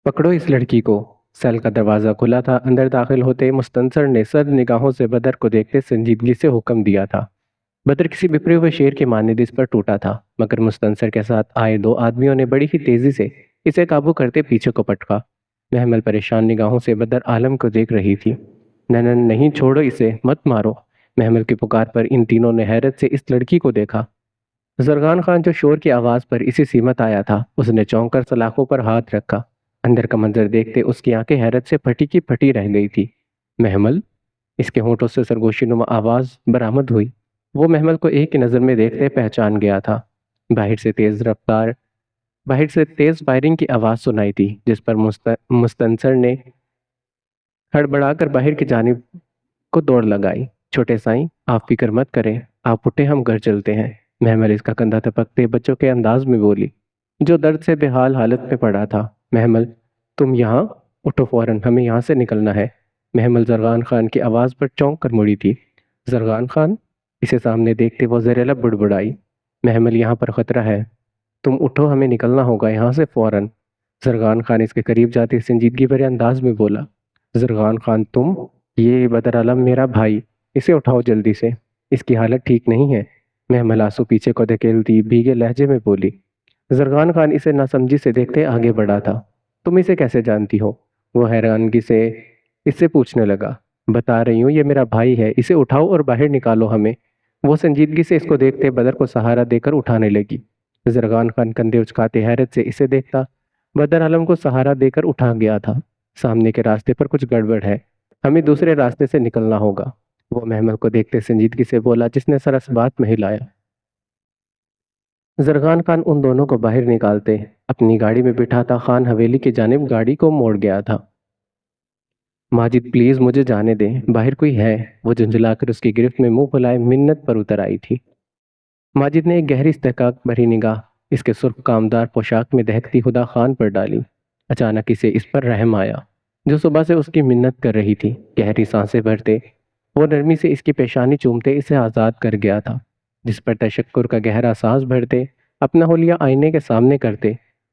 پکڑو اس لڑکی کو۔ سیل کا دروازہ کھلا تھا۔ اندر داخل ہوتے مستنصر نے سرد نگاہوں سے بدر کو دیکھتے سنجیدگی سے حکم دیا تھا۔ بدر کسی بپھرے ہوئے شیر کے مانند اس پر ٹوٹا تھا، مگر مستنصر کے ساتھ آئے دو آدمیوں نے بڑی ہی تیزی سے اسے قابو کرتے پیچھے کو پٹکا۔ محمل پریشان نگاہوں سے بدر عالم کو دیکھ رہی تھی۔ ننن نہیں، چھوڑو اسے، مت مارو۔ محمل کی پکار پر ان تینوں نے حیرت سے اس لڑکی کو دیکھا۔ زرغان خان جو شور کی آواز پر اسی سیمت آیا تھا، اس نے چونک کر سلاخوں پر ہاتھ رکھا۔ اندر کا منظر دیکھتے اس کی آنکھیں حیرت سے پھٹی کی پھٹی رہ گئی تھی۔ محمل! اس کے ہونٹوں سے سرگوشی نما آواز برآمد ہوئی۔ وہ محمل کو ایک کی نظر میں دیکھتے پہچان گیا تھا۔ باہر سے تیز فائرنگ کی آواز سنائی تھی، جس پر مستنصر نے ہڑبڑا کر باہر کی جانب کو دوڑ لگائی۔ چھوٹے سائیں، آپ فکر مت کریں، آپ اٹھے، ہم گھر چلتے ہیں۔ محمل اس کا کندھا تپکتے بچوں کے انداز میں بولی، جو درد سے بے حال حالت میں پڑا تھا۔ محمل، تم یہاں اٹھو فوراً، ہمیں یہاں سے نکلنا ہے۔ محمل زرغان خان کی آواز پر چونک کر مڑی تھی۔ زرغان خان؟ اسے سامنے دیکھتے وہ زیر لب بڑبڑائی، محمل یہاں پر خطرہ ہے، تم اٹھو، ہمیں نکلنا ہوگا یہاں سے فوراً۔ زرغان خان اس کے قریب جاتے سنجیدگی بھرے انداز میں بولا، زرغان خان تم؟ یہ بدر عالم میرا بھائی، اسے اٹھاؤ جلدی سے، اس کی حالت ٹھیک نہیں ہے۔ محمل آنسو پیچھے کو دھکیلتی بھیگے لہجے میں بولی۔ زرغان خان اسے ناسمجھی سے دیکھتے آگے بڑھا تھا۔ تم اسے کیسے جانتی ہو؟ وہ حیرانگی سے اس سے پوچھنے لگا۔ بتا رہی ہوں، یہ میرا بھائی ہے، اسے اٹھاؤ اور باہر نکالو ہمیں۔ وہ سنجیدگی سے اس کو دیکھتے بدر کو سہارا دے کر اٹھانے لگی۔ زرغان خان کندھے اچکاتے حیرت سے اسے دیکھتا۔ بدر عالم کو سہارا دے کر اٹھا گیا تھا۔ سامنے کے راستے پر کچھ گڑبڑ ہے، ہمیں دوسرے راستے سے نکلنا ہوگا، وہ محمل کو دیکھتے سنجیدگی سے بولا، جس نے سر اس بات میں ہلایا۔ زرغان خان ان دونوں کو باہر نکالتے اپنی گاڑی میں بٹھاتا خان حویلی کی جانب گاڑی کو موڑ گیا تھا۔ ماجد پلیز مجھے جانے دیں، باہر کوئی ہے، وہ جھنجھلا کر اس کی گرفت میں منہ پھلائے منت پر اتر آئی تھی۔ ماجد نے ایک گہری استحقاق بھری نگاہ اس کے سرخ کامدار پوشاک میں دہکتی ہدا خان پر ڈالی۔ اچانک اسے اس پر رحم آیا، جو صبح سے اس کی منت کر رہی تھی۔ گہری سانسیں بھرتے وہ نرمی سے اس کی پیشانی چومتے اسے آزاد کر گیا تھا، جس پر تشکر کا گہرا سانس بھرتے اپنا حلیہ آئینے کے سامنے کرتے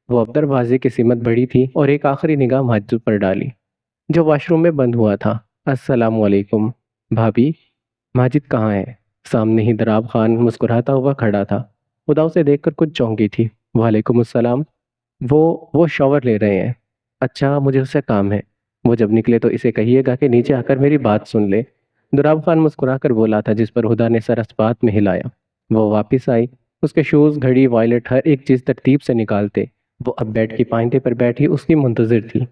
وہ اب دروازے کی سمت بڑی تھی اور ایک آخری نگاہ ماجد پر ڈالی، جو واش روم میں بند ہوا تھا۔ السلام علیکم بھابی، ماجد کہاں ہے؟ سامنے ہی دراب خان مسکراتا ہوا کھڑا تھا۔ خدا اسے دیکھ کر کچھ چونکی تھی۔ وعلیکم السلام۔ وہ شاور لے رہے ہیں۔ اچھا، مجھے اس سے کام ہے۔ وہ جب نکلے تو اسے کہیے گا کہ نیچے آ کر میری بات سن لے، دراب خان مسکرا کر بولا تھا، جس پر ہدا نے سر اس بات میں ہلایا۔ وہ واپس آئی، اس کے شوز، گھڑی، وائلٹ، ہر ایک چیز ترتیب سے نکالتے وہ اب بیڈ کی پائنتے پر بیٹھی اس کی منتظر تھی،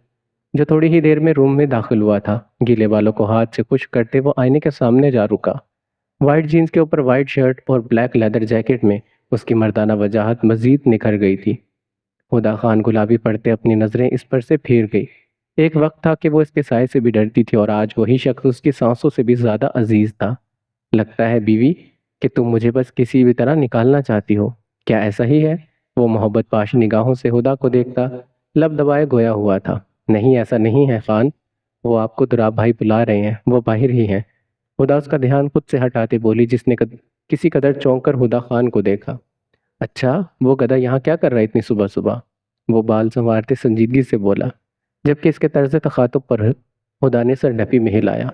جو تھوڑی ہی دیر میں روم میں داخل ہوا تھا۔ گیلے بالوں کو ہاتھ سے خشک کرتے وہ آئینے کے سامنے جا رکا۔ وائٹ جینز کے اوپر وائٹ شرٹ اور بلیک لیدر جیکٹ میں اس کی مردانہ وجاہت مزید نکھر گئی تھی۔ ہدا خان گلابی پڑتے اپنی نظریں اس پر سے پھیر گئی۔ ایک وقت تھا کہ وہ اس کے سائے سے بھی ڈرتی تھی، اور آج وہی شخص اس کی سانسوں سے بھی زیادہ عزیز تھا۔ لگتا ہے بیوی کہ تم مجھے بس کسی بھی طرح نکالنا چاہتی ہو، کیا ایسا ہی ہے؟ وہ محبت پاش نگاہوں سے ہدا کو دیکھتا لب دبائے گویا ہوا تھا۔ نہیں، ایسا نہیں ہے خان، وہ آپ کو دراب بھائی بلا رہے ہیں، وہ باہر ہی ہیں۔ ہدا اس کا دھیان خود سے ہٹاتے بولی، جس نے کسی قدر چونک کر ہدا خان کو دیکھا۔ اچھا، وہ گدھا یہاں کیا کر رہا ہے اتنی صبح صبح؟ وہ بال سنوارتے سنجیدگی سے بولا، جبکہ اس کے طرز تخاطب پر ہدا نے سر ڈھپی میں ہلایا۔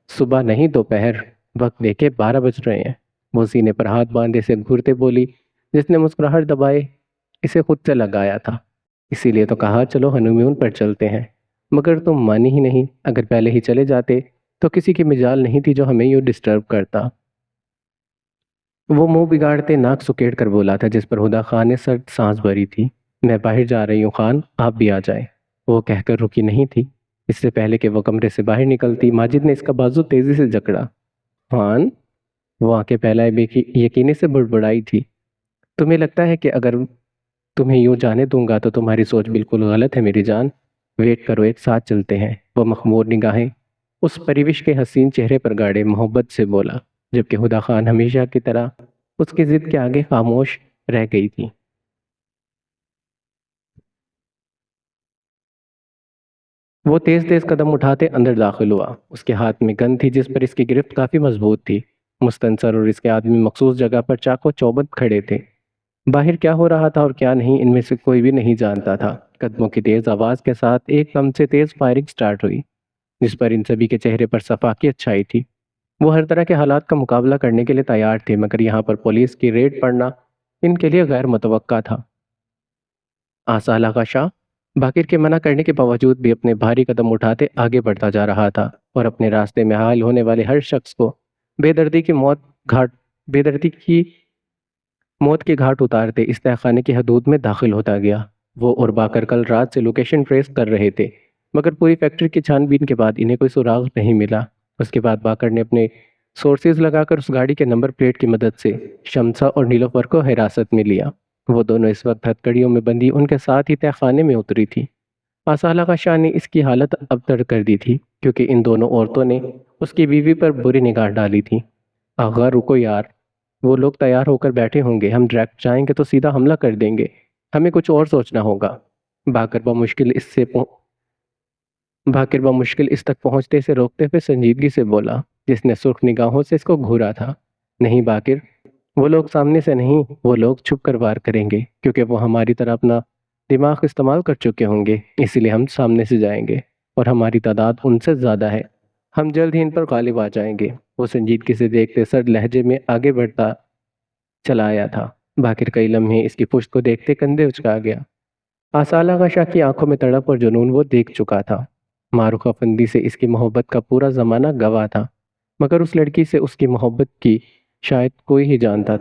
صبح نہیں، دوپہر، وقت دیکھے 12 بج رہے ہیں۔ وہ سینے پر ہاتھ باندھے سے گھورتے بولی، جس نے مسکراہٹ دبائے اسے خود سے لگایا تھا۔ اسی لیے تو کہا چلو ہنیمون پر چلتے ہیں، مگر تم مانی ہی نہیں۔ اگر پہلے ہی چلے جاتے تو کسی کی مجال نہیں تھی جو ہمیں یوں ڈسٹرب کرتا۔ وہ منہ بگاڑتے ناک سکیڑ کر بولا تھا، جس پر ہدا خان نے سرد سانس بھری تھی۔ میں باہر جا رہی ہوں خان، آپ بھی آ جائیں۔ وہ کہہ کر رکی نہیں تھی۔ اس سے پہلے کہ وہ کمرے سے باہر نکلتی، ماجد نے اس کا بازو تیزی سے جکڑا۔ خان، وہ آنکھیں پھیلائے بے یقینی سے بڑبڑائی تھی، تمہیں لگتا ہے کہ اگر تمہیں یوں جانے دوں گا تو تمہاری سوچ بالکل غلط ہے میری جان، ویٹ کرو، ایک ساتھ چلتے ہیں۔ وہ مخمور نگاہیں اس پریوش کے حسین چہرے پر گاڑے محبت سے بولا، جبکہ ہدا خان ہمیشہ کی طرح اس کی ضد کے آگے خاموش رہ گئی تھی۔ وہ تیز تیز قدم اٹھاتے اندر داخل ہوا۔ اس کے ہاتھ میں گن تھی، جس پر اس کی گرفت کافی مضبوط تھی۔ مستنصر اور اس کے آدمی مخصوص جگہ پر چاق و چوبند کھڑے تھے۔ باہر کیا ہو رہا تھا اور کیا نہیں، ان میں سے کوئی بھی نہیں جانتا تھا۔ قدموں کی تیز آواز کے ساتھ ایک دم سے تیز فائرنگ سٹارٹ ہوئی، جس پر ان سبھی کے چہرے پر صفاقیت چھائی تھی۔ وہ ہر طرح کے حالات کا مقابلہ کرنے کے لیے تیار تھے، مگر یہاں پر پولیس کی ریڈ پڑنا ان کے لیے غیر متوقع تھا۔ آصا آغا شاہ باقر کے منع کرنے کے باوجود بھی اپنے بھاری قدم اٹھاتے آگے بڑھتا جا رہا تھا اور اپنے راستے میں حائل ہونے والے ہر شخص کو بے دردی کی موت کے گھاٹ اتارتے اس تہہ خانے کی حدود میں داخل ہوتا گیا۔ وہ اور باقر کل رات سے لوکیشن ٹریس کر رہے تھے، مگر پوری فیکٹری کی چھان بین کے بعد انہیں کوئی سراغ نہیں ملا۔ اس کے بعد باقر نے اپنے سورسز لگا کر اس گاڑی کے نمبر پلیٹ کی مدد سے شمسا اور نیلوفر کو حراست میں لیا۔ وہ دونوں اس وقت ہتھکڑیوں میں بندھی ان کے ساتھ ہی تہہ خانے میں اتری تھی۔ آصا آغا شاہ نے اس کی حالت ابتر کر دی تھی، کیونکہ ان دونوں عورتوں نے اس کی بیوی پر بری نگاہ ڈالی تھی۔ آغا رکو یار، وہ لوگ تیار ہو کر بیٹھے ہوں گے، ہم ڈائریکٹ جائیں گے تو سیدھا حملہ کر دیں گے، ہمیں کچھ اور سوچنا ہوگا۔ باقر بمشکل اس تک پہنچتے سے روکتے ہوئے سنجیدگی سے بولا، جس نے سرخ نگاہوں سے اس کو گھورا تھا۔ نہیں باقر، وہ لوگ سامنے سے نہیں، وہ لوگ چھپ کر وار کریں گے، کیونکہ وہ ہماری طرح اپنا دماغ استعمال کر چکے ہوں گے، اسی لیے ہم سامنے سے جائیں گے اور ہماری تعداد ان سے زیادہ ہے، ہم جلد ہی ان پر غالب آ جائیں گے۔ وہ سنجیدگی سے دیکھتے سرد لہجے میں آگے بڑھتا چلا آیا تھا۔ باقر کئی لمحے اس کی پشت کو دیکھتے کندھے اچکا گیا۔ آصا آغا شاہ کی آنکھوں میں تڑپ اور جنون وہ دیکھ چکا تھا۔ معروف افندی سے اس کی محبت کا پورا زمانہ گواہ تھا، مگر اس لڑکی سے اس کی محبت کی شاید کوئی ہی جانتا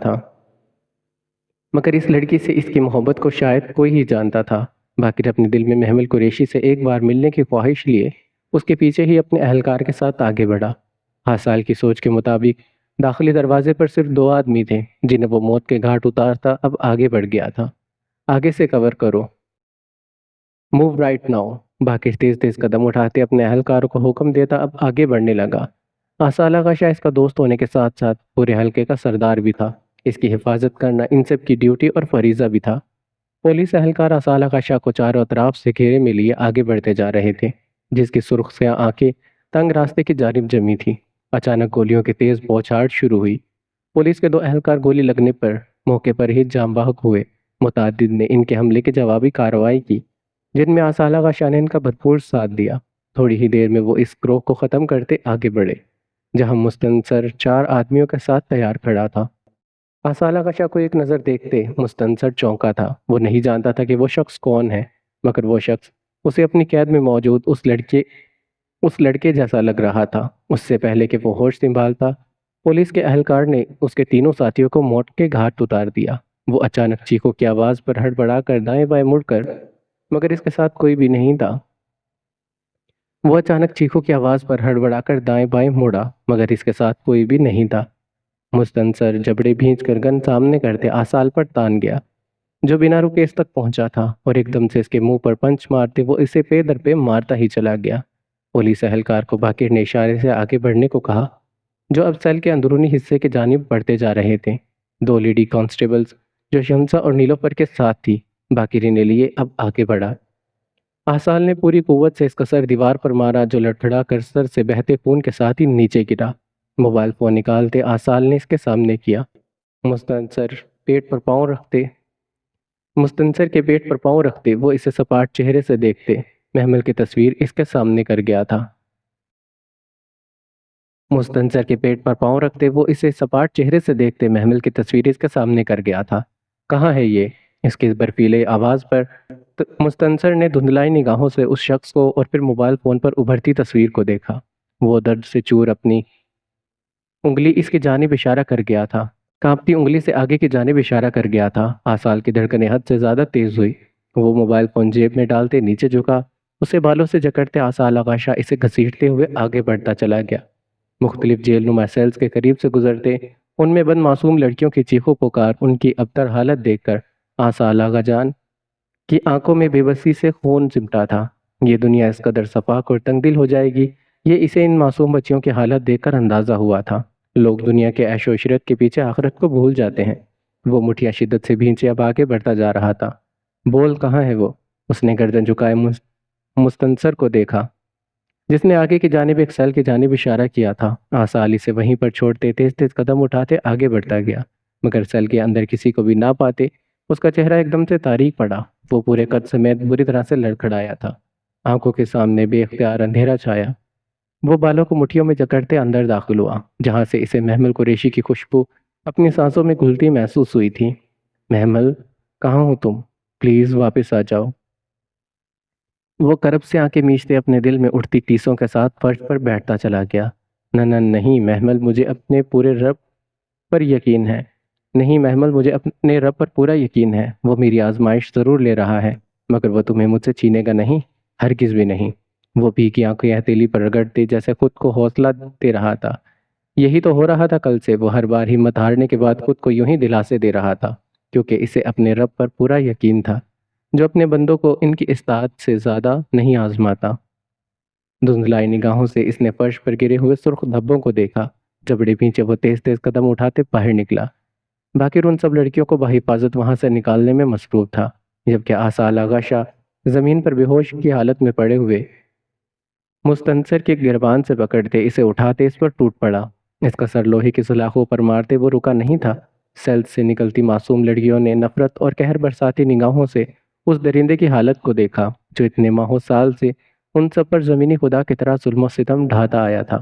تھا۔ باقر اپنے دل میں محمل قریشی سے ایک بار ملنے کی خواہش لیے اس کے پیچھے ہی اپنے اہلکار کے ساتھ آگے بڑھا۔ حاصل کی سوچ کے مطابق داخلی دروازے پر صرف 2 آدمی تھے جنہیں وہ موت کے گھاٹ اتارتا اب آگے بڑھ گیا تھا۔ آگے سے کور کرو، موو رائٹ ناؤ۔ باقر تیز تیز قدم اٹھاتے اپنے اہلکاروں کو حکم دیتا اب آگے بڑھنے لگا۔ آصا آغا شاہ اس کا دوست ہونے کے ساتھ ساتھ پورے حلقے کا سردار بھی تھا، اس کی حفاظت کرنا ان سب کی ڈیوٹی اور فریضہ بھی تھا۔ پولیس اہلکار آصا آغا شاہ کو چاروں اطراف سے گھیرے میں لیے آگے بڑھتے جا رہے تھے، جس کی سرخ سیاہ آنکھیں تنگ راستے کی جانب جمی تھی۔ اچانک گولیوں کی تیز بوچھاڑ شروع ہوئی۔ پولیس کے 2 اہلکار گولی لگنے پر موقع پر ہی جاں بحق ہوئے۔ متعدد نے ان کے حملے کی جوابی کارروائی کی، جن میں آصا آغا شاہ نے ان کا بھرپور ساتھ دیا۔ تھوڑی ہی دیر میں وہ اس گروہ کو ختم کرتے آگے بڑھے، جہاں مستنصر 4 آدمیوں کے ساتھ تیار کھڑا تھا۔ آصا آغا شاہ کو ایک نظر دیکھتے مستنصر چونکا تھا۔ وہ نہیں جانتا تھا کہ وہ شخص کون ہے، مگر وہ شخص اسے اپنی قید میں موجود اس لڑکے جیسا لگ رہا تھا۔ اس سے پہلے کہ وہ ہوش سنبھالتا، پولیس کے اہلکار نے اس کے تینوں ساتھیوں کو موت کے گھاٹ اتار دیا۔ وہ اچانک چیخوں کی آواز پر ہڑبڑا کر دائیں بائیں مڑ کر، مگر اس کے ساتھ کوئی بھی نہیں تھا۔ مستنصر جبڑے بھینچ کر گن سامنے کرتے آصال پر تان گیا، جو بنا رکے اس تک پہنچا تھا، اور ایک دم سے اس کے منہ پر پنچ مارتے وہ اسے پے در پہ مارتا ہی چلا گیا۔ پولیس اہلکار کو باقر نے اشارے سے آگے بڑھنے کو کہا، جو اب سیل کے اندرونی حصے کی جانب بڑھتے جا رہے تھے۔ 2 لیڈی کانسٹیبلز جو شمسا اور نیلوفر کے ساتھ تھی، باقر انہیں لیے اب آگے بڑھا۔ آصال نے پوری قوت سے اس کا سر دیوار پر مارا، جو لڑکھڑا کر سر سے بہتے خون کے ساتھ ہی نیچے گرا۔ موبائل فون نکالتے آصال نے اس کے سامنے کیا۔ مستنصر کے پیٹ پر پاؤں رکھتے وہ اسے سپاٹ چہرے سے دیکھتے محمل کی تصویر اس کے سامنے کر گیا تھا۔ کہاں ہے یہ؟ اس کی برفیلے آواز پر مستنصر نے دھندلائی نگاہوں سے اس شخص کو اور پھر موبائل فون پر ابھرتی تصویر کو دیکھا۔ وہ درد سے چور اپنی انگلی اس کی جانب اشارہ کر گیا تھا، کانپتی انگلی سے آگے کی جانب اشارہ کر گیا تھا۔ آصال کی دھڑکنیں حد سے زیادہ تیز ہوئی۔ وہ موبائل فون جیب میں ڈالتے نیچے جھکا، اسے بالوں سے جکڑتے آصا آغا شاہ اسے گھسیٹتے ہوئے آگے بڑھتا چلا گیا۔ مختلف جیل نما سیلز کے قریب سے گزرتے ان میں بند معصوم لڑکیوں کی چیخو پکار ان کی ابتر حالت دیکھ کر آصا آغا جان کی آنکھوں میں بے بسی سے خون سمٹا تھا۔ یہ دنیا اس قدر صفاق اور تنگ دل ہو جائے گی، یہ اسے ان معصوم بچیوں کی حالت دیکھ کر اندازہ ہوا تھا۔ لوگ دنیا کے عیش و عشرت کے پیچھے آخرت کو بھول جاتے ہیں۔ وہ مٹھیاں شدت سے بھینچے اب آگے بڑھتا جا رہا تھا۔ بول کہاں ہے وہ؟ اس نے گردن جھکائے مستنصر کو دیکھا، جس نے آگے کی جانب ایک سیل کی جانب اشارہ کیا تھا۔ آصال اسے وہیں پر چھوڑتے تیز تیز قدم اٹھاتے آگے بڑھتا گیا، مگر سیل کے اندر کسی کو بھی نہ پاتے اس کا چہرہ ایک دم سے تاریک پڑا۔ وہ پورے قد سمیت بری طرح سے لڑکھڑایا تھا۔ آنکھوں کے سامنے بے اختیار اندھیرا چھایا۔ وہ بالوں کو مٹھیوں میں جکڑتے اندر داخل ہوا، جہاں سے اسے محمل قریشی کی خوشبو اپنی سانسوں میں گھلتی محسوس ہوئی تھی۔ محمل، کہاں ہو تم؟ پلیز واپس آ جاؤ۔ وہ کرب سے آنکھیں میچتے اپنے دل میں اٹھتی ٹیسوں کے ساتھ فرش پر بیٹھتا چلا گیا۔ نہ نہیں محمل، مجھے اپنے پورے رب پر یقین ہے۔ نہیں محمل، مجھے اپنے رب پر پورا یقین ہے۔ وہ میری آزمائش ضرور لے رہا ہے، مگر وہ تمہیں مجھ سے چھینے گا نہیں، ہرگز بھی نہیں۔ وہ بھیگی آنکھیں ہتھیلی پر رگڑتے جیسے خود کو حوصلہ دے رہا تھا۔ یہی تو ہو رہا تھا کل سے۔ وہ ہر بار ہمت ہارنے کے بعد خود کو یوں ہی دلاسے دے رہا تھا، کیونکہ اسے اپنے رب پر پورا یقین تھا، جو اپنے بندوں کو ان کی اطاعت سے زیادہ نہیں آزماتا۔ دھندلائی نگاہوں سے اس نے فرش پر گرے ہوئے سرخ دھبوں کو دیکھا۔ جبڑے پیچھے وہ تیز تیز قدم اٹھاتے باہر نکلا۔ باقی ان سب لڑکیوں کو بحفاظت وہاں سے نکالنے میں مصروف تھا، جبکہ آصال آغا شاہ زمین پر بے ہوش کی حالت میں پڑے ہوئے مستنصر کے گربان سے پکڑتے اسے اٹھاتے اس پر ٹوٹ پڑا۔ اس کا سر لوہے کی سلاخوں پر مارتے وہ رکا نہیں تھا۔ سیل سے نکلتی معصوم لڑکیوں نے نفرت اور قہر برساتی نگاہوں سے اس درندے کی حالت کو دیکھا، جو اتنے ماہوں سال سے ان سب پر زمینی خدا کی طرح ظلم و ستم ڈھاتا آیا تھا۔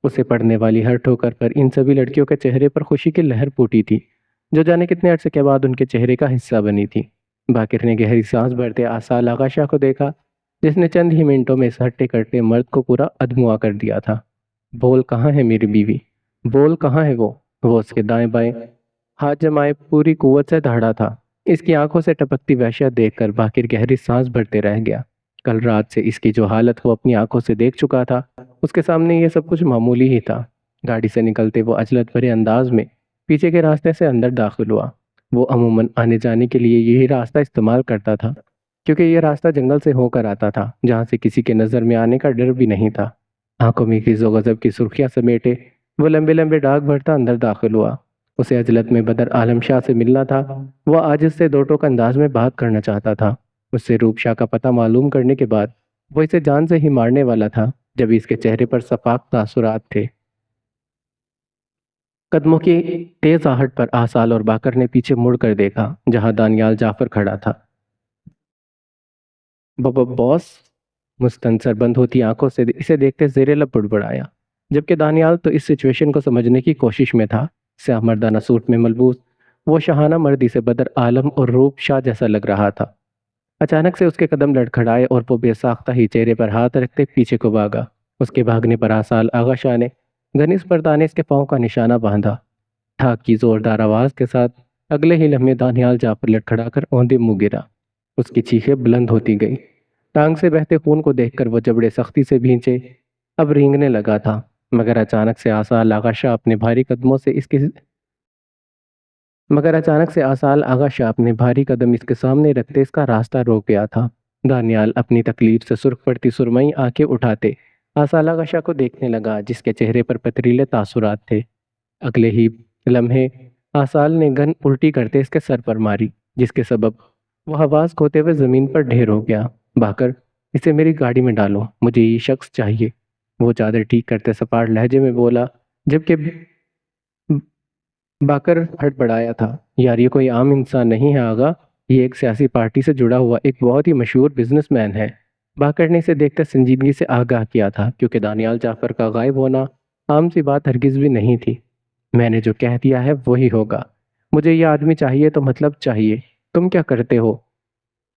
اسے پڑنے والی ہر ٹھوکر پر ان سبھی لڑکیوں کے چہرے پر خوشی کی لہر پھوٹی تھی، جو جانے کتنے عرصے کے بعد ان کے چہرے کا حصہ بنی تھی۔ باقر نے گہری سانس بھرتے آصال آغا شاہ کو دیکھا، جس نے چند ہی منٹوں میں اس ہٹے کٹے مرد کو پورا ادموا کر دیا تھا۔ بول کہاں ہے میری بیوی؟ بول کہاں ہے وہ؟ وہ اس کے دائیں بائیں ہاتھ جمائے پوری قوت سے دھاڑا تھا۔ اس کی آنکھوں سے ٹپکتی وحشت دیکھ کر باقر گہری سانس بھرتے رہ گیا۔ کل رات سے اس کی جو حالت وہ اپنی آنکھوں سے دیکھ چکا تھا، اس کے سامنے یہ سب کچھ معمولی ہی تھا۔ گاڑی سے نکلتے وہ عجلت بھرے انداز میں پیچھے کے راستے سے اندر داخل ہوا۔ وہ عموماً آنے جانے کے لیے یہی راستہ استعمال کرتا تھا، کیونکہ یہ راستہ جنگل سے ہو کر آتا تھا، جہاں سے کسی کے نظر میں آنے کا ڈر بھی نہیں تھا۔ آنکھوں میں خیز و غضب کی سرخیاں سمیٹے وہ لمبے لمبے ڈاک بھرتا اندر داخل ہوا۔ اسے عجلت میں بدر عالم شاہ سے ملنا تھا۔ وہ آج اس سے دو ٹوک انداز میں بات کرنا چاہتا تھا۔ اس سے روپ شاہ کا پتہ معلوم کرنے کے بعد وہ اسے جان سے ہی مارنے والا تھا، جب اس کے چہرے پر صفاق تاثرات تھے۔ قدموں کی تیز آہٹ پر آصال اور باقر نے پیچھے مڑ کر دیکھا، جہاں دانیال جعفر کھڑا تھا۔ باس؟ مستنصر بند ہوتی آنکھوں سے اسے دیکھتے زیر لب بڑبڑایا، جبکہ دانیال تو اس سچویشن کو سمجھنے کی کوشش میں تھا۔ سیاہ مردانہ سوٹ میں ملبوس وہ شاہانہ مردی سے بدر عالم اور روپ شاہ جیسا لگ رہا تھا۔ اچانک سے اس کے قدم لڑکھڑائے اور وہ بے ساختہ ہی چہرے پر ہاتھ رکھتے پیچھے کو بھاگا۔ اس کے بھاگنے پر آصال آغا شاہ نے گنیس پردانے اس کے پاؤں کا نشانہ باندھا۔ ٹھاک کی زوردار آواز کے ساتھ اگلے ہی لمحے دانیال جعفر لڑکھڑا کر اوندے منہ گرا۔ اس کی چیخیں بلند ہوتی گئی۔ ٹانگ سے بہتے خون کو دیکھ کر وہ جبڑے سختی سے بھینچے اب رینگنے لگا تھا، مگر اچانک سے آصال آغا شاہ اپنے بھاری قدم اس کے سامنے رکھتے اس کا راستہ روک گیا تھا۔ دانیال اپنی تکلیف سے سرخ پڑتی سرمئی آنکھیں اٹھاتے آصال آغا شاہ کو دیکھنے لگا، جس کے چہرے پر پتریلے تاثرات تھے۔ اگلے ہی لمحے آصال نے گن الٹی کرتے اس کے سر پر ماری، جس کے سبب وہ حواس کھوتے ہوئے زمین پر ڈھیر ہو گیا۔ باقر، اسے میری گاڑی میں ڈالو، مجھے یہ شخص چاہیے، وہ چادر ٹھیک کرتے سپاٹ لہجے میں بولا، جبکہ باقر ہڑبڑایا تھا۔ یار یہ کوئی عام انسان نہیں ہے آغا، یہ ایک سیاسی پارٹی سے جڑا ہوا ایک بہت ہی مشہور بزنس مین ہے۔ باقر نے اسے دیکھتے سنجیدگی سے آگاہ کیا تھا، کیونکہ دانیال جعفر کا غائب ہونا عام سی بات ہرگز بھی نہیں تھی۔ میں نے جو کہہ دیا ہے وہی ہوگا۔ مجھے یہ آدمی چاہیے تو مطلب چاہیے۔ تم کیا کرتے ہو؟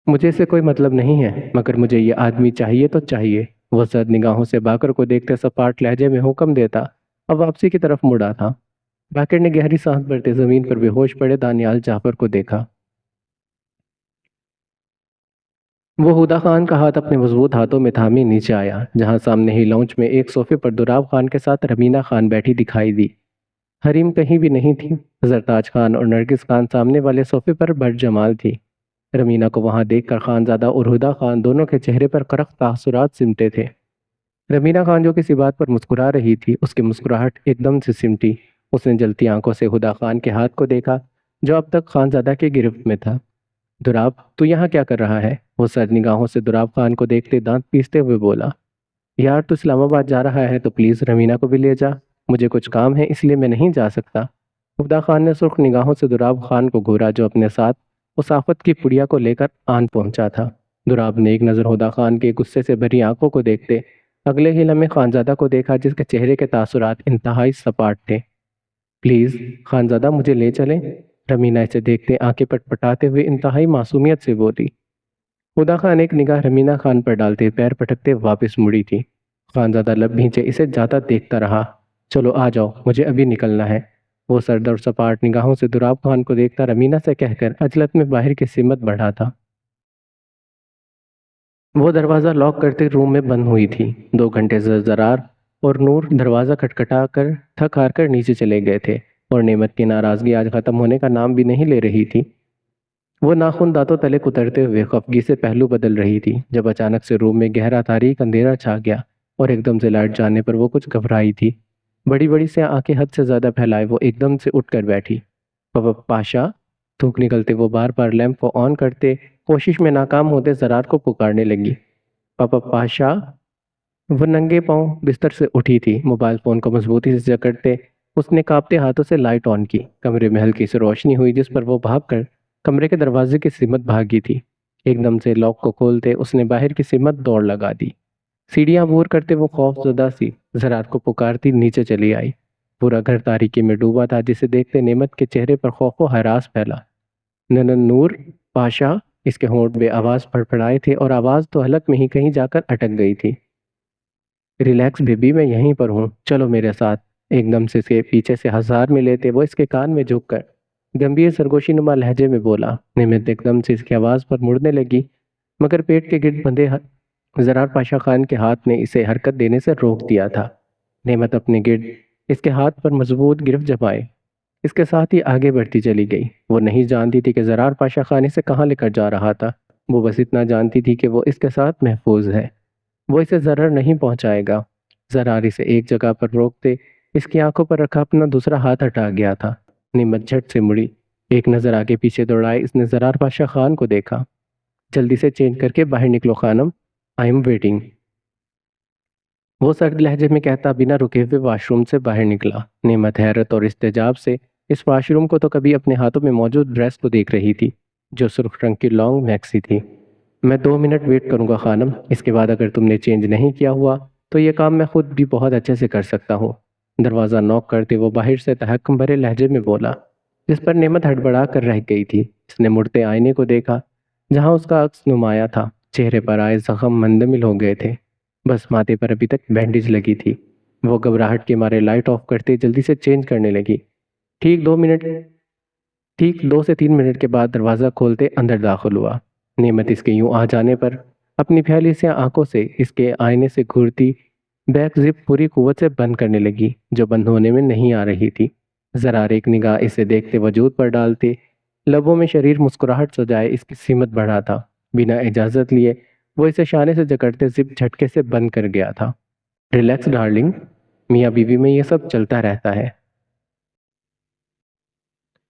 مجھے سے کوئی مطلب نہیں ہے، مگر مجھے یہ آدمی چاہیے تو چاہیے۔ وہ زرد نگاہوں سے باقر کو دیکھتے سپاٹ لہجے میں حکم دیتا اب واپسی کی طرف مڑا تھا۔ باقر نے گہری سانس بھرتے زمین پر بے ہوش پڑے دانیال جعفر کو دیکھا۔ وہ ہدا خان کا ہاتھ اپنے مضبوط ہاتھوں میں تھامے نیچے آیا، جہاں سامنے ہی لانچ میں ایک صوفے پر دراب خان کے ساتھ رمینہ خان بیٹھی دکھائی دی۔ حریم کہیں بھی نہیں تھی۔ زرتاج خان اور نرگس خان سامنے والے صوفے پر بڑ جمال تھی۔ رمینہ کو وہاں دیکھ کر خانزادہ اور ہدا خان دونوں کے چہرے پر کرخ تاثرات سمٹے تھے۔ رمینہ خان جو کسی بات پر مسکرا رہی تھی، اس کی مسکراہٹ ایک دم سے سمٹی۔ اس نے جلتی آنکھوں سے ہدا خان کے ہاتھ کو دیکھا، جو اب تک خانزادہ کے گرفت میں تھا۔ دراب، تو یہاں کیا کر رہا ہے؟ وہ سرد نگاہوں سے دراب خان کو دیکھتے دانت پیستے ہوئے بولا۔ یار تو اسلام آباد جا رہا ہے تو پلیز رمینہ کو بھی لے جا، مجھے کچھ کام ہے اس لیے میں نہیں جا سکتا۔ ہدا خان نے سرخ نگاہوں سے دراب خان کو گھورا، جو اپنے ساتھ وہ صافت کی پڑیا کو لے کر آن پہنچا تھا۔ دراب نے ایک نظر ہدا خان کے غصے سے بھری آنکھوں کو دیکھتے اگلے ہی لمحے خانزادہ کو دیکھا، جس کے چہرے کے تاثرات انتہائی سپاٹ تھے۔ پلیز خانزادہ مجھے لے چلیں، رمینہ اسے دیکھتے آنکھیں پٹ پٹاتے ہوئے انتہائی معصومیت سے بولی۔ ہدا خان ایک نگاہ رمینہ خان پر ڈالتے پیر پٹکتے واپس مڑی تھی۔ خانزادہ لب بھینچے اسے جاتا دیکھتا رہا۔ چلو آ جاؤ، مجھے ابھی نکلنا ہے، وہ سرد اور سپاٹ نگاہوں سے دراب خان کو دیکھتا رمینہ سے کہہ کر عجلت میں باہر کی سمت بڑھا تھا۔ وہ دروازہ لاک کرتے روم میں بند ہوئی تھی۔ 2 گھنٹے سے زرار اور نور دروازہ کھٹکھٹا کر تھک ہار کر نیچے چلے گئے تھے، اور نعمت کی ناراضگی آج ختم ہونے کا نام بھی نہیں لے رہی تھی۔ وہ ناخن دانتوں تلے کترتے ہوئے خفگی سے پہلو بدل رہی تھی جب اچانک سے روم میں گہرا تاریک اندھیرا چھا گیا، اور ایک دم سے لائٹ جانے پر وہ کچھ گھبرائی تھی۔ بڑی بڑی سے آنکھیں حد سے زیادہ پھیلائے وہ ایک دم سے اٹھ کر بیٹھی۔ پاشا، تھوک نکلتے وہ بار بار لیمپ کو آن کرتے کوشش میں ناکام ہوتے زرار کو پکارنے لگی۔ پاپا پاشا۔ وہ ننگے پاؤں بستر سے اٹھی تھی، موبائل فون کو مضبوطی سے جکڑتے اس نے کانپتے ہاتھوں سے لائٹ آن کی۔ کمرے میں ہلکی سی روشنی ہوئی جس پر وہ بھاگ کر کمرے کے دروازے کی سمت بھاگی تھی۔ ایک دم سے لاک کو کھولتے اس نے باہر کی سمت دوڑ لگا دی۔ سیڑھیاں عبور کرتے وہ خوف زدہ سی زرار کو پکارتی نیچے چلی آئی۔ پورا گھر تاریکی میں ڈوبا تھا، جسے دیکھتے نعمت کے چہرے پر خوف و ہراس پھیلا۔ نور پاشا، اس کے ہونٹ بے آواز پھڑپڑائے تھے اور آواز تو حلق میں ہی کہیں جا کر اٹک گئی تھی۔ ریلیکس بیبی، میں یہیں پر ہوں، چلو میرے ساتھ۔ ایک دم سے اس کے پیچھے سے ہزار میں لیتے وہ اس کے کان میں جھک کر گمبھیر سرگوشی نما لہجے میں بولا۔ نعمت ایک دم سے اس کی آواز پر مڑنے لگی، مگر پیٹ کے گرد بندھے زرار پاشا خان کے ہاتھ نے اسے حرکت دینے سے روک دیا تھا۔ نعمت اپنے گرد اس کے ہاتھ پر مضبوط گرفت جمائے اس کے ساتھ ہی آگے بڑھتی چلی گئی۔ وہ نہیں جانتی تھی کہ زرار پاشا خان اسے کہاں لے کر جا رہا تھا، وہ بس اتنا جانتی تھی کہ وہ اس کے ساتھ محفوظ ہے، وہ اسے ضرر نہیں پہنچائے گا۔ زرار اسے ایک جگہ پر روکتے اس کی آنکھوں پر رکھا اپنا دوسرا ہاتھ ہٹا گیا تھا۔ نعمت جھٹ سے مڑی، ایک نظر آگے پیچھے دوڑائے اس نے زرار پاشا خان کو دیکھا۔ جلدی سے چینج کر کے باہر نکلو خانم، آئی ایم ویٹنگ، وہ سرد لہجے میں کہتا بنا رکے ہوئے واش روم سے باہر نکلا۔ نعمت حیرت اور استعجاب سے اس واش روم کو تو کبھی اپنے ہاتھوں میں موجود ڈریس کو دیکھ رہی تھی جو سرخ رنگ کی لانگ میکسی تھی۔ میں 2 منٹ ویٹ کروں گا خانم، اس کے بعد اگر تم نے چینج نہیں کیا ہوا تو یہ کام میں خود بھی بہت اچھے سے کر سکتا ہوں، دروازہ نوک کرتے وہ باہر سے تحکم بھرے لہجے میں بولا، جس پر نعمت ہڑبڑا کر رہ گئی تھی۔ اس نے مڑتے آئینے کو دیکھا جہاں اس کا عکس نمایاں تھا، چہرے پر آئے زخم مندمل ہو گئے تھے، بس ماتھے پر ابھی تک بینڈیج لگی تھی۔ وہ گھبراہٹ کے مارے لائٹ آف کرتے جلدی سے چینج کرنے لگی۔ ٹھیک 2 سے 3 منٹ کے بعد دروازہ کھولتے اندر داخل ہوا۔ نعمت اس کے یوں آ جانے پر اپنی پھیلی سے آنکھوں سے اس کے آئینے سے گھورتی بیک زپ پوری قوت سے بند کرنے لگی جو بند ہونے میں نہیں آ رہی تھی۔ زرار ایک نگاہ اسے دیکھتے وجود پر ڈالتے لبوں میں شریر مسکراہٹ سجائے اس کی سمت بڑھا تھا۔ بنا اجازت لیے وہ اسے شانے سے جکڑتے زپ جھٹکے سے بند کر گیا تھا۔ ریلیکس ڈارلنگ، میاں بیوی میں یہ سب چلتا رہتا ہے،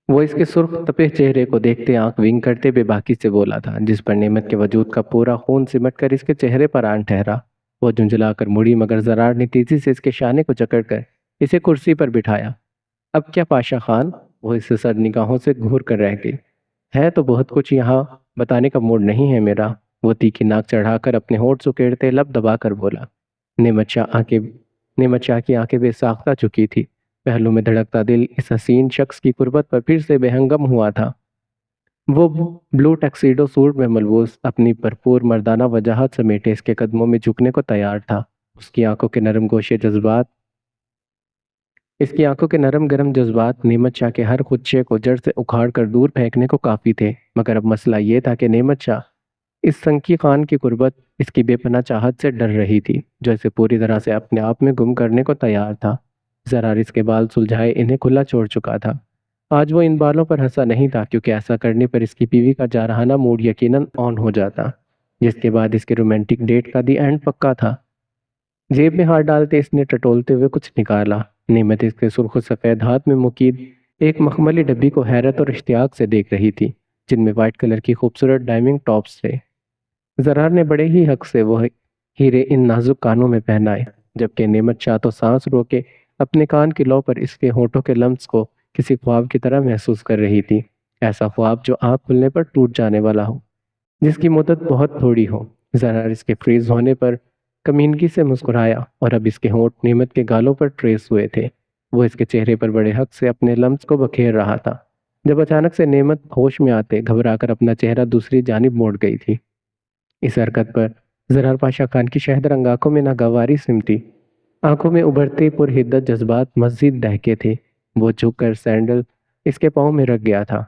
وہ اس کے سرخ تپے چہرے کو دیکھتے آنکھ ونگ کرتے بے باکی سے بولا تھا، جس پر نعمت کے وجود کا پورا خون سمٹ کر اس کے چہرے پر آن ٹھہرا۔ وہ جھنجھلا کر مڑی مگر زرار نے تیزی سے اس کے شانے کو جکڑ کر اسے کرسی پر بٹھایا۔ اب کیا پاشا خان؟ وہ اسے سر نگاہوں سے گھور کر رہ گئی۔ ہے تو بہت کچھ، یہاں بتانے کا موڈ نہیں ہے میرا، وہ تیکھی ناک چڑھا کر اپنے ہونٹ سکیڑتے لب دبا کر بولا۔ نعمت شاہ کی آنکھیں بے ساختہ چکی تھی، پہلو میں دھڑکتا دل اس حسین شخص کی قربت پر پھر سے بے ہنگم ہوا تھا۔ وہ بلو ٹیکسیڈو سوٹ میں ملبوس اپنی بھرپور مردانہ وجاہت سمیٹے اس کے قدموں میں جھکنے کو تیار تھا۔ اس کی آنکھوں کے نرم گرم جذبات نعمت شاہ کے ہر خدشے کو جڑ سے اکھاڑ کر دور پھینکنے کو کافی تھے، مگر اب مسئلہ یہ تھا کہ نعمت شاہ اس سنکی خان کی قربت اس کی بے پناہ چاہت سے ڈر رہی تھی جو اسے پوری طرح سے اپنے آپ میں گم کرنے کو تیار تھا۔ زرار اس کے بال سلجھائے انہیں کھلا چھوڑ چکا تھا۔ آج وہ ان بالوں پر ہنسا نہیں تھا کیونکہ ایسا کرنے پر اس کی بیوی کا جارحانہ موڈ یقیناً آن ہو جاتا، جس کے بعد اس کے رومانٹک ڈیٹ کا دی اینڈ پکا تھا۔ جیب میں ہاتھ ڈالتے اس نے ٹٹولتے ہوئے کچھ نکالا۔ نعمت اس کے سرخ و سفید ہاتھ میں مقید ایک مخملی ڈبی کو حیرت اور اشتیاق سے دیکھ رہی تھی جن میں وائٹ کلر کی خوبصورت ڈائمنگ ٹاپس تھے۔ زرار نے بڑے ہی حق سے وہ ہیرے ان نازک کانوں میں پہنائے، جبکہ نعمت شاہ تو سانس روکے اپنے کان کی لو پر اس کے ہونٹوں کے لمس کو کسی خواب کی طرح محسوس کر رہی تھی۔ ایسا خواب جو آنکھ کھلنے پر ٹوٹ جانے والا ہو، جس کی مدت بہت تھوڑی ہو۔ ذرا اس کے فریز ہونے پر کمینگی سے مسکرایا اور اب اس کے ہونٹ نعمت کے گالوں پر ٹریس ہوئے تھے۔ وہ اس کے چہرے پر بڑے حق سے اپنے لمس کو بکھیر رہا تھا جب اچانک سے نعمت ہوش میں آتے گھبرا کر اپنا چہرہ دوسری جانب موڑ گئی تھی۔ اس حرکت پر زرار پاشا خان کی شہد رنگ آنکھوں میں ناگواری سمٹی، آنکھوں میں ابھرتے پر حدت جذبات مزید دہکے تھے۔ وہ جھک کر سینڈل اس کے پاؤں میں رکھ گیا تھا،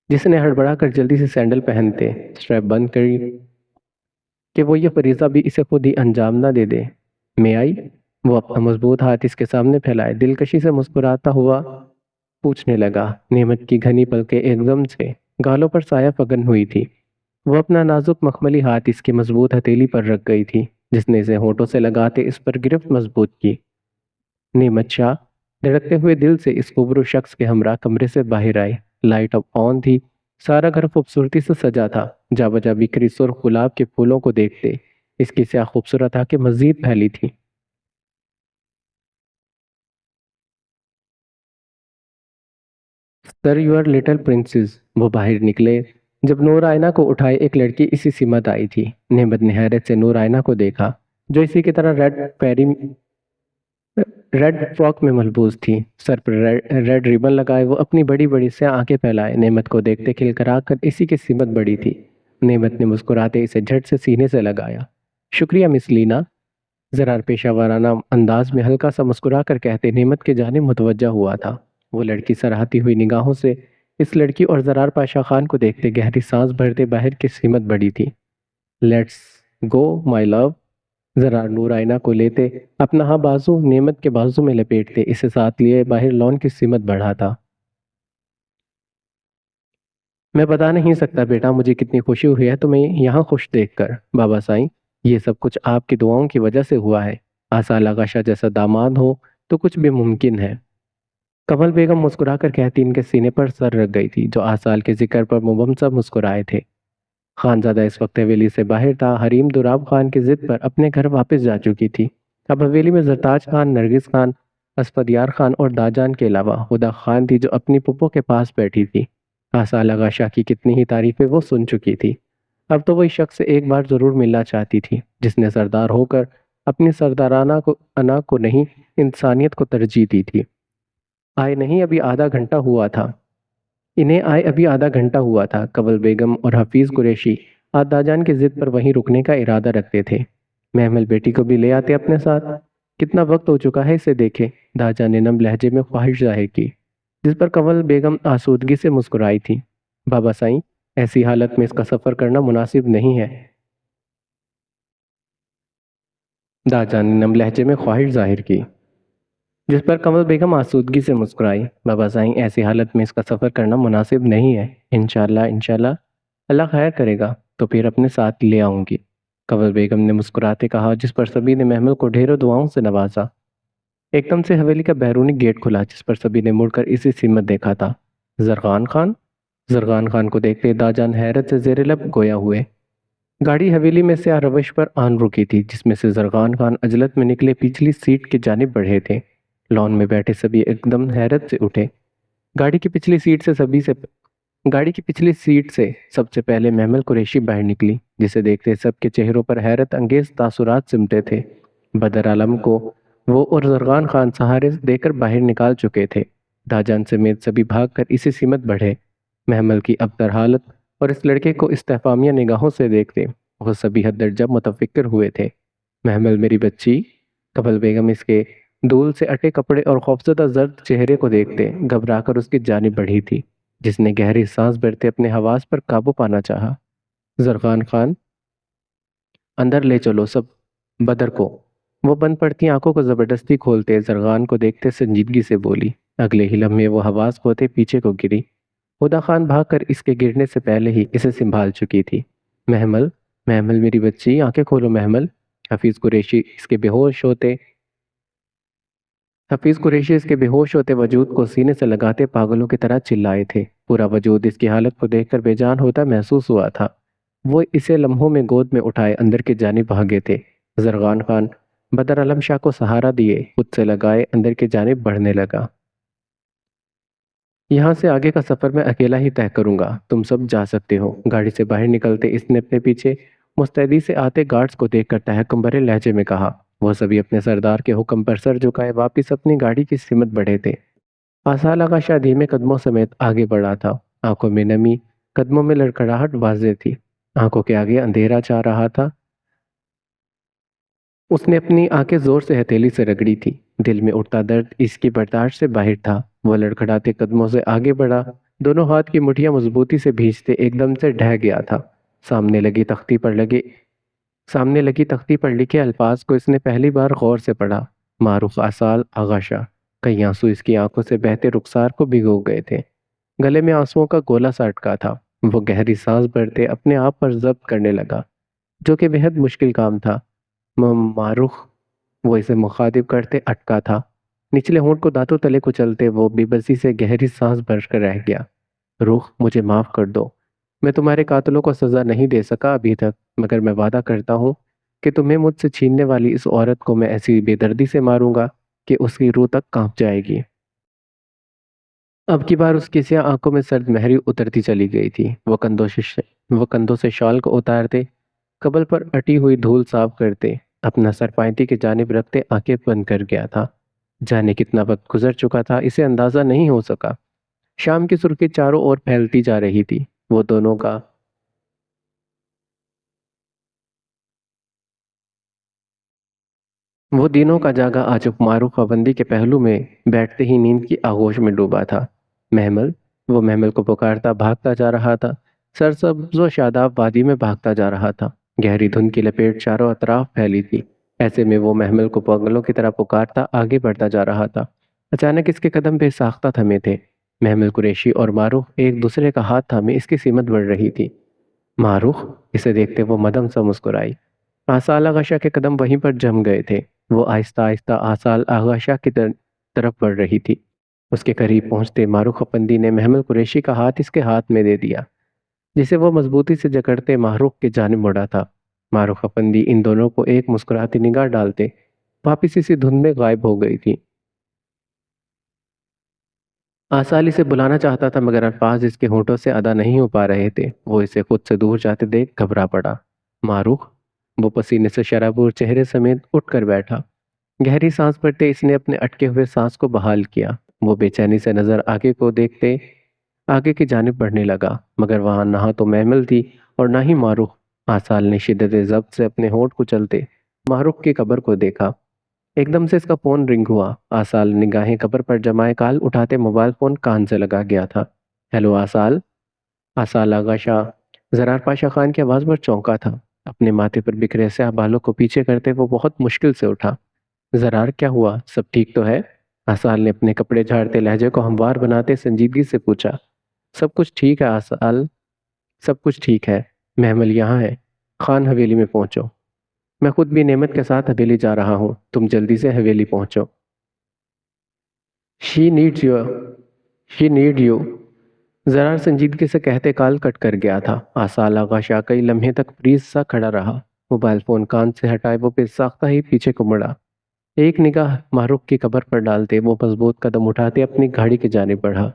جس نے ہڑبڑا کر جلدی سے سینڈل پہنتے اسٹریپ بند کری کہ وہ یہ فریضہ بھی اسے خود ہی انجام نہ دے دے۔ میں آئی؟ وہ اپنا مضبوط ہاتھ اس کے سامنے پھیلائے دلکشی سے مسکراتا ہوا پوچھنے لگا۔ نعمت کی گھنی پلکیں ایک دم سے گالوں پر سایہ فگن ہوئی تھی۔ وہ اپنا نازک مخملی ہاتھ اس کی مضبوط ہتھیلی پر رکھ گئی تھی، جس نے اسے ہونٹوں سے لگاتے اس پر گرفت مضبوط کی۔ نعمت شاہ دھڑکتے ہوئے دل سے اس خوبرو شخص کے ہمراہ کمرے سے باہر آئے۔ لائٹ اب آن تھی، سارا گھر خوبصورتی سے سجا تھا۔ جا بجا بکھری سرخ گلاب کے پھولوں کو دیکھتے اس کی سیاہ خوبصورت آنکھیں مزید پھیلی تھی۔ سر یور لٹل پرنسز، وہ باہر نکلے جب نور آئینہ کو اٹھائے ایک لڑکی اسی سمت آئی تھی۔ نعمت نے حیرت سے نور آئینہ کو دیکھا، جو اسی کی طرح ریڈ فراک میں ملبوس تھی۔ سر پر ریڈ ریبن لگائے وہ اپنی بڑی بڑی سیاہ آنکھیں پھیلائے نعمت کو دیکھتے کھلکھلا کر اسی کی سمت بڑی تھی۔ نعمت نے مسکراتے اسے جھٹ سے سینے سے لگایا۔ شکریہ مس لینا، زرار پیشہ ورانہ انداز میں ہلکا سا مسکرا کر کہتے نعمت کے جانب متوجہ ہوا تھا۔ وہ لڑکی سراہتی ہوئی نگاہوں سے اس لڑکی اور زرار پاشا خان کو دیکھتے گہری سانس بھرتے باہر کی سمت بڑی تھی۔ لیٹس گو مائی لو، زرار نور آئینہ کو لیتے اپنا ہاں بازو نعمت کے بازو میں لپیٹتے اسے ساتھ لیے باہر لان کی سمت بڑھا تھا۔ میں بتا نہیں سکتا بیٹا مجھے کتنی خوشی ہوئی ہے تمہیں یہاں خوش دیکھ کر بابا سائیں، یہ سب کچھ آپ کی دعاؤں کی وجہ سے ہوا ہے۔ آسال آغا شاہ جیسا داماد ہو تو کچھ بھی ممکن ہے۔ کمل بیگم مسکرا کر کہتی ان کے سینے پر سر رکھ گئی تھی، جو آسال کے ذکر پر مبمسا مسکرائے تھے۔ خانزادہ اس وقت حویلی سے باہر تھا۔ حریم دوراب خان کی ضد پر اپنے گھر واپس جا چکی تھی۔ اب حویلی میں زرتاج خان، نرگس خان، اسفدیار خان اور داجان کے علاوہ ہدا خان تھی جو اپنی پھپھو کے پاس بیٹھی تھی۔ آسال آغا شاہ کی کتنی ہی تعریفیں وہ سن چکی تھی۔ اب تو وہ اس شخص سے ایک بار ضرور ملنا چاہتی تھی جس نے سردار ہو کر اپنی سردارانہ انا کو نہیں انسانیت کو ترجیح دی تھی۔ آئے نہیں ابھی آدھا گھنٹہ ہوا تھا انہیں آئے ابھی آدھا گھنٹہ ہوا تھا۔ کنول بیگم اور حفیظ قریشی آج داجان کی ضد پر وہیں رکنے کا ارادہ رکھتے تھے۔ محمل بیٹی کو بھی لے آتے اپنے ساتھ، کتنا وقت ہو چکا ہے اسے دیکھے، داجان نے نم لہجے میں خواہش ظاہر کی، جس پر کنول بیگم آسودگی سے مسکرائی تھی۔ بابا سائیں، ایسی حالت میں اس کا سفر کرنا مناسب نہیں ہے، داجان نے نم لہجے میں خواہش ظاہر کی، جس پر کنول بیگم آسودگی سے مسکرائی۔ بابا سائیں، ایسی حالت میں اس کا سفر کرنا مناسب نہیں ہے، انشاءاللہ اللہ خیر کرے گا تو پھر اپنے ساتھ لے آؤں گی، کنول بیگم نے مسکراتے کہا، جس پر سبھی نے محمل کو ڈھیروں دعاؤں سے نوازا۔ ایک دم سے حویلی کا بیرونی گیٹ کھلا، جس پر سبھی نے مڑ کر اسی سمت دیکھا تھا۔ زرغان خان؟ زرغان خان کو دیکھتے داجان حیرت سے زیر لب گویا ہوئے۔ گاڑی حویلی میں سیاہ روش پر آن رکی تھی، جس میں سے زرغان خان عجلت میں نکلے پچھلی سیٹ کی جانب بڑھے تھے۔ لان میں بیٹھے سبھی ایک دم حیرت سے اٹھے۔ گاڑی کی پچھلی سیٹ سے سب سے پہلے محمل قریشی باہر نکلی، جسے دیکھتے سب کے چہروں پر حیرت انگیز تاثرات سمٹے تھے۔ بدر عالم کو وہ اور زرغان خان سہارے دے کر باہر نکال چکے تھے۔ داجان سمیت سبھی بھاگ کر اسی سمت بڑھے۔ محمل کی ابتر حالت اور اس لڑکے کو استفہامیہ نگاہوں سے دیکھتے وہ سبھی حد درجہ متفکر ہوئے تھے۔ محمل میری بچی، کنول بیگم اس کے دھول سے اٹے کپڑے اور خوفزدہ زرد چہرے کو دیکھتے گھبرا کر اس کی جانب بڑھی تھی، جس نے گہری سانس بھرتے اپنے حواس پر قابو پانا چاہا۔ زرغان خان، اندر لے چلو سب بدر کو۔ وہ بند پڑتی آنکھوں کو زبردستی کھولتے زرغان کو دیکھتے سنجیدگی سے بولی۔ اگلے ہی لمحے وہ حواس کھوتے پیچھے کو گری۔ ہدا خان بھاگ کر اس کے گرنے سے پہلے ہی اسے سنبھال چکی تھی۔ محمل، محمل میری بچی، آنکھیں کھولو محمل۔ حفیظ قریشی اس کے بے ہوش ہوتے وجود کو سینے سے لگاتے پاگلوں کی طرح چلائے تھے۔ پورا وجود اس کی حالت کو دیکھ کر بے جان ہوتا محسوس ہوا تھا۔ وہ اسے لمحوں میں گود میں اٹھائے اندر کی جانب بھاگے تھے۔ زرغان خان بدر عالم شاہ کو سہارا دیے خود سے لگائے اندر کی جانب بڑھنے لگا۔ یہاں سے آگے کا سفر میں اکیلا ہی طے کروں گا، تم سب جا سکتے ہو۔ گاڑی سے باہر نکلتے اس نے اپنے پیچھے مستعدی سے آتے گارڈز کو دیکھ کر تہکم بھرے لہجے میں کہا۔ وہ سبھی اپنے سردار کے حکم پر سر جھکائے واپس اپنی گاڑی کی سمت بڑھے تھے۔ آصال آغا شاہ دھیمے قدموں سمیت آگے بڑھا تھا، آنکھوں میں نمی، قدموں میں لڑکھڑاہٹ واضح تھی۔ آنکھوں کے آگے اندھیرا چھا رہا تھا۔ اس نے اپنی آنکھیں زور سے ہتھیلی سے رگڑی تھی، دل میں اٹھتا درد اس کی برداشت سے باہر تھا۔ وہ لڑکھڑاتے قدموں سے آگے بڑھا، دونوں ہاتھ کی مٹھیاں مضبوطی سے بھیجتے ایک دم سے ڈھہ گیا تھا۔ سامنے لگی تختی پر لگے سامنے لگی تختی پر لکھے الفاظ کو اس نے پہلی بار غور سے پڑھا۔ معروف آصال آغا شاہ۔ کئی آنسو اس کی آنکھوں سے بہتے رخسار کو بھگو گئے تھے، گلے میں آنسوؤں کا گولا سا اٹکا تھا۔ وہ گہری سانس بھرتے اپنے آپ پر ضبط کرنے لگا، جو کہ بہت مشکل کام تھا۔ معروف، وہ اسے مخاطب کرتے اٹکا تھا۔ نچلے ہونٹ کو دانتوں تلے کچلتے وہ بے بسی سے گہری سانس بھر کر رہ گیا۔ روح، مجھے معاف کر دو۔ میں تمہارے قاتلوں کو سزا نہیں دے سکا ابھی تک، مگر میں وعدہ کرتا ہوں کہ تمہیں مجھ سے چھیننے والی اس عورت کو میں ایسی بے دردی سے ماروں گا کہ اس کی روح تک کانپ جائے گی۔ اب کی بار اس کی سیاہ آنکھوں میں سرد مہری اترتی چلی گئی تھی۔ وہ کندھوں سے شال کو اتارتے، قبل پر اٹی ہوئی دھول صاف کرتے، اپنا سر پائنتی کی جانب رکھتے آنکھیں بند کر گیا تھا۔ جانے کتنا وقت گزر چکا تھا اسے اندازہ نہیں ہو سکا۔ شام کی سرخی چاروں اور پھیلتی جا رہی تھی۔ وہ دونوں کا وہ دنوں کا جاگا آج معروف پابندی کے پہلو میں بیٹھتے ہی نیند کی آغوش میں ڈوبا تھا۔ محمل، وہ محمل کو پکارتا بھاگتا جا رہا تھا، سرسبز و شاداب وادی میں بھاگتا جا رہا تھا۔ گہری دھند کی لپیٹ چاروں اطراف پھیلی تھی، ایسے میں وہ محمل کو پاگلوں کی طرح پکارتا آگے بڑھتا جا رہا تھا۔ اچانک اس کے قدم بے ساختہ تھمے تھے۔ محمل قریشی اور معروف ایک دوسرے کا ہاتھ تھامے اس کی سمت بڑھ رہی تھی۔ معروف، اسے دیکھتے وہ مدم سا مسکرائی۔ آصال آغا شاہ کے قدم وہیں پر جم گئے تھے۔ وہ آہستہ آہستہ آصال آغا شاہ کی طرف بڑھ رہی تھی۔ اس کے قریب پہنچتے معروف افندی نے محمل قریشی کا ہاتھ اس کے ہاتھ میں دے دیا، جسے وہ مضبوطی سے جکڑتے معروف کی جانب مڑا تھا۔ معروف افندی ان دونوں کو ایک مسکراتی نگاہ ڈالتے واپس اسی دھند میں غائب ہو گئی تھی۔ آصال اسے بلانا چاہتا تھا مگر الفاظ اس کے ہونٹوں سے ادا نہیں ہو پا رہے تھے۔ وہ اسے خود سے دور جاتے دیکھ گھبرا پڑا۔ معروف، وہ پسینے سے شرابور چہرے سمیت اٹھ کر بیٹھا۔ گہری سانس بھرتے اس نے اپنے اٹکے ہوئے سانس کو بحال کیا۔ وہ بے چینی سے نظر آگے کو دیکھتے آگے کی جانب بڑھنے لگا، مگر وہاں نہ تو محمل تھی اور نہ ہی معروف۔ آصال نے شدت ضبط سے اپنے ہونٹ کچلتے معروف کی قبر کو دیکھا۔ ایک دم سے اس کا فون رنگ ہوا۔ آصال نگاہیں قبر پر جمائے کال اٹھاتے موبائل فون کان سے لگا گیا تھا۔ ہیلو آصال۔ آصال آغا شاہ زرار پاشا خان کی آواز پر چونکا تھا۔ اپنے ماتھے پر بکھرے سیاہ بالوں کو پیچھے کرتے وہ بہت مشکل سے اٹھا۔ زرار، کیا ہوا؟ سب ٹھیک تو ہے؟ آصال نے اپنے کپڑے جھاڑتے لہجے کو ہموار بناتے سنجیدگی سے پوچھا۔ سب کچھ ٹھیک ہے آصال، سب کچھ ٹھیک ہے۔ محمل یہاں ہے، خان حویلی میں پہنچو۔ میں خود بھی نعمت کے ساتھ حویلی جا رہا ہوں، تم جلدی سے حویلی پہنچو۔ She needs you she need you Zarar سنجیدگی سے کہتے کال کٹ کر گیا تھا۔ آصال آغا شاہ کئی لمحے تک فریز سا کھڑا رہا، موبائل فون کان سے ہٹائے وہ بے ساختہ ہی پیچھے کو مڑا۔ ایک نگاہ معروف کی قبر پر ڈالتے وہ مضبوط قدم اٹھاتے اپنی گاڑی کی جانب بڑھا۔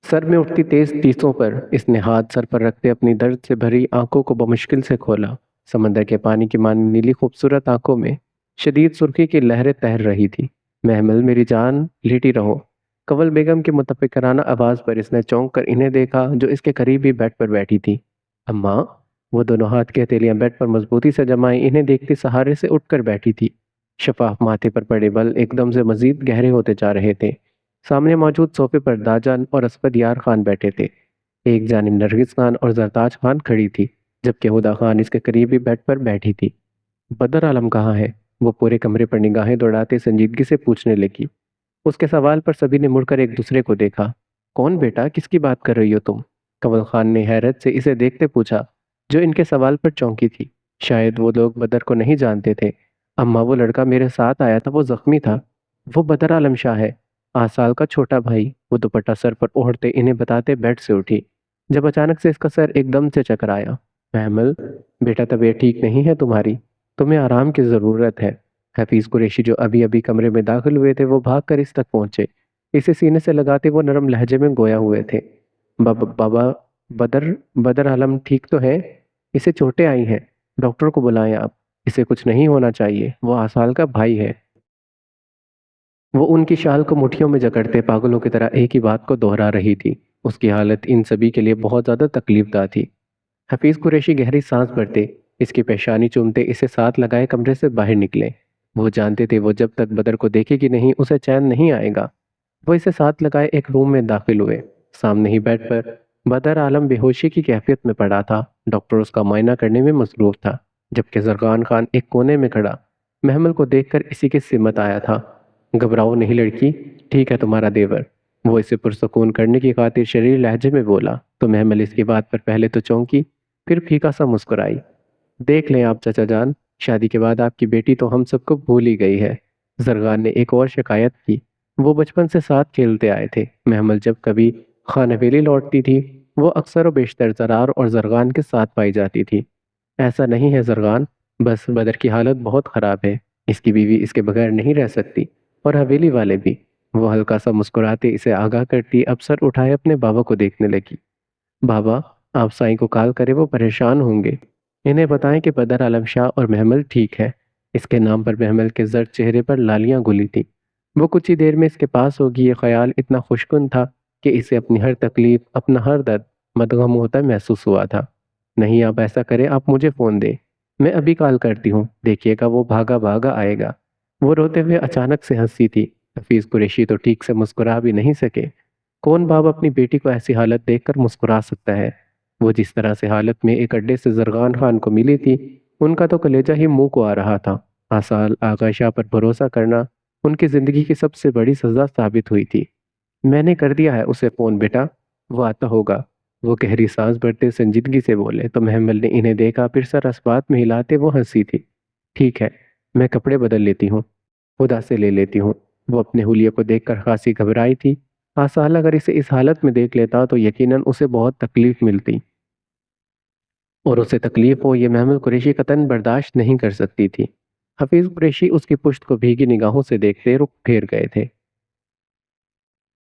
سر میں اٹھتی تیز ٹیسوں پر اس نے ہاتھ سر پر رکھتے اپنی درد سے بھری آنکھوں کو بمشکل سے کھولا۔ سمندر کے پانی کی مانی نیلی خوبصورت آنکھوں میں شدید سرخی کی لہریں تیر رہی تھی۔ محمل، میری جان، لیٹی رہو۔ کنول بیگم کی متفکرانہ آواز پر اس نے چونک کر انہیں دیکھا جو اس کے قریب ہی بیڈ پر بیٹھی تھی۔ اماں، وہ دونوں ہاتھ کی ہتھیلیاں بیڈ پر مضبوطی سے جمائے انہیں دیکھتی سہارے سے اٹھ کر بیٹھی تھی۔ شفاف ماتھے پر پڑے بل ایک دم سے مزید گہرے ہوتے جا رہے تھے۔ سامنے موجود صوفے پر داجان اور اسفد یار خان بیٹھے تھے۔ ایک جانب نرگس خان اور زرتاج خان کھڑی تھی، جبکہ ہدا خان اس کے قریبی بیڈ پر بیٹھی تھی۔ بدر عالم کہاں ہے؟ وہ پورے کمرے پر نگاہیں دوڑاتے سنجیدگی سے پوچھنے لگی۔ اس کے سوال پر سبھی نے مڑ کر ایک دوسرے کو دیکھا۔ کون بیٹا، کس کی بات کر رہی ہو تم؟ کنول خان نے حیرت سے اسے دیکھتے پوچھا، جو ان کے سوال پر چونکی تھی۔ شاید وہ لوگ بدر کو نہیں جانتے تھے۔ اماں، وہ لڑکا میرے ساتھ آیا تھا، وہ زخمی تھا۔ وہ بدر عالم شاہ ہے، 8 سال کا چھوٹا بھائی۔ وہ دوپٹہ سر پر اوڑھتے انہیں بتاتے بیڈ سے اٹھی، جب اچانک سے اس کا سر ایک دم سے چکرایا۔ محمل، بیٹا طبیعت ٹھیک نہیں ہے تمہاری، تمہیں آرام کی ضرورت ہے۔ حفیظ قریشی جو ابھی ابھی کمرے میں داخل ہوئے تھے وہ بھاگ کر اس تک پہنچے۔ اسے سینے سے لگاتے وہ نرم لہجے میں گویا ہوئے تھے، بابا بدر بدر عالم ٹھیک تو ہے؟ اسے چوٹیں آئی ہیں، ڈاکٹر کو بلائیں آپ، اسے کچھ نہیں ہونا چاہیے، وہ آصال کا بھائی ہے۔ وہ ان کی شال کو مٹھیوں میں جکڑتے پاگلوں کی طرح ایک ہی بات کو دہرا رہی تھی۔ اس کی حالت ان سبھی کے لیے بہت زیادہ تکلیف دہ تھی۔ حفیظ قریشی گہری سانس بھرتے، اس کی پیشانی چومتے اسے ساتھ لگائے کمرے سے باہر نکلے۔ وہ جانتے تھے وہ جب تک بدر کو دیکھے گی نہیں اسے چین نہیں آئے گا۔ وہ اسے ساتھ لگائے ایک روم میں داخل ہوئے۔ سامنے ہی بیڈ پر بدر عالم بے ہوشی کی کیفیت میں پڑا تھا۔ ڈاکٹر اس کا معائنہ کرنے میں مصروف تھا، جبکہ زرغان خان ایک کونے میں کھڑا محمل کو دیکھ کر اسی کی سمت آیا تھا۔ گھبراؤ نہیں لڑکی، ٹھیک ہے تمہارا دیور، وہ اسے پرسکون کرنے کی خاطر شریر لہجے میں بولا۔ تو محمل اس کی بات پر پہلے تو چونکی، پھر پھیکا سا مسکرائی۔ دیکھ لیں آپ چچا جان، شادی کے بعد آپ کی بیٹی تو ہم سب کو بھول ہی گئی ہے۔ زرغان نے ایک اور شکایت کی۔ وہ بچپن سے ساتھ کھیلتے آئے تھے۔ محمل جب کبھی خان حویلی لوٹتی تھی وہ اکثر و بیشتر زرار اور زرغان کے ساتھ پائی جاتی تھی۔ ایسا نہیں ہے زرغان، بس بدر کی حالت بہت خراب ہے، اس کی بیوی اس کے بغیر نہیں رہ سکتی، اور حویلی والے بھی۔ وہ ہلکا سا مسکراتے اسے آگاہ کرتی اب سر اٹھائے اپنے بابا کو دیکھنے لگی۔ بابا، آپ سائیں کو کال کرے، وہ پریشان ہوں گے، انہیں بتائیں کہ بدر عالم شاہ اور محمل ٹھیک ہے۔ اس کے نام پر محمل کے زرد چہرے پر لالیاں گلی تھی۔ وہ کچھ ہی دیر میں اس کے پاس ہوگی، یہ خیال اتنا خوشکن تھا کہ اسے اپنی ہر تکلیف، اپنا ہر درد مدغم ہوتا محسوس ہوا تھا۔ نہیں آپ ایسا کریں، آپ مجھے فون دیں، میں ابھی کال کرتی ہوں، دیکھیے گا وہ بھاگا بھاگا آئے گا۔ وہ روتے ہوئے اچانک سے ہنسی تھی۔ حفیظ قریشی تو ٹھیک سے مسکرا بھی نہیں سکے۔ کون باپ اپنی بیٹی کو ایسی حالت دیکھ کر مسکرا سکتا ہے؟ وہ جس طرح سے حالت میں ایک اڈے سے زرغان خان کو ملی تھی، ان کا تو کلیجہ ہی منہ کو آ رہا تھا۔ آصال آغا شاہ پر بھروسہ کرنا ان کی زندگی کی سب سے بڑی سزا ثابت ہوئی تھی۔ میں نے کر دیا ہے اسے فون بیٹا، وہ آتا ہوگا، وہ گہری سانس بھرتے سنجیدگی سے بولے۔ تو محمل نے انہیں دیکھا، پھر سر اسبات میں ہلاتے وہ ہنسی تھی۔ ٹھیک ہے، میں کپڑے بدل لیتی ہوں، خدا سے لے لیتی ہوں۔ وہ اپنے حلیے کو دیکھ کر خاصی گھبرائی تھی۔ آصال اگر اسے اس حالت میں دیکھ لیتا تو یقیناً اسے بہت تکلیف ملتی، اور اسے تکلیف ہو یہ محمل قریشی قطعاً برداشت نہیں کر سکتی تھی۔ حفیظ قریشی اس کی پشت کو بھیگی نگاہوں سے دیکھتے رخ پھیر گئے تھے۔